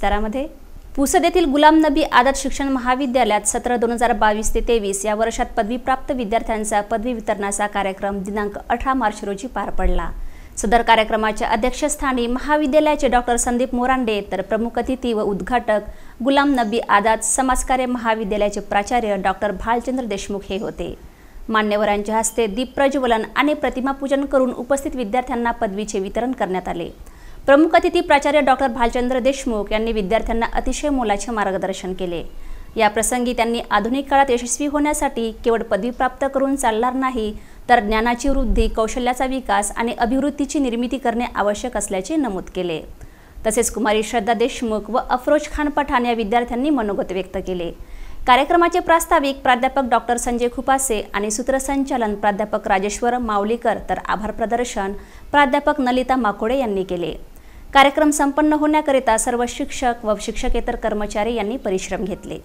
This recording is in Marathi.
विस्तारामध्ये पुसद येथील गुलाम नबी आझाद शिक्षण महाविद्यालयात सत्र 2022 ते 23 या वर्षात पदवीप्राप्त विद्यार्थ्यांचा पदवी वितरणाचा कार्यक्रम दिनांक 18 मार्च रोजी पार पडला। सदर कार्यक्रमाच्या अध्यक्षस्थानी महाविद्यालयाचे डॉक्टर संदीप मोरांडे तर प्रमुख अतिथी व उद्घाटक गुलाम नबी आझाद समाजकार्य महाविद्यालयाचे प्राचार्य डॉक्टर भालचंद्र देशमुख हे होते। मान्यवरांच्या हस्ते दीप प्रज्वलन आणि प्रतिमा पूजन करून उपस्थित विद्यार्थ्यांना पदवीचे वितरण करण्यात आले। प्रमुख अतिथी प्राचार्य डॉक्टर भालचंद्र देशमुख यांनी विद्यार्थ्यांना अतिशय मोलाचे मार्गदर्शन केले। या प्रसंगी त्यांनी आधुनिक काळात यशस्वी होण्यासाठी केवळ पदवी प्राप्त करून चालणार नाही, तर ज्ञानाची वृद्धी, कौशल्याचा विकास आणि अभिवृद्धीची निर्मिती करणे आवश्यक असल्याचे नमूद केले। तसेच कुमारी श्रद्धा देशमुख व अफरोज खान पठाण या विद्यार्थ्यांनी मनोगत व्यक्त केले। कार्यक्रमाचे प्रास्ताविक प्राध्यापक डॉक्टर संजय खुपासे आणि सूत्रसंचालन प्राध्यापक राजेश्वर मावलीकर तर आभार प्रदर्शन प्राध्यापक नलिता माकोडे यांनी केले। कार्यक्रम संपन्न होण्याकरिता सर्व शिक्षक व शिक्षकेतर कर्मचारी यांनी परिश्रम घेतले।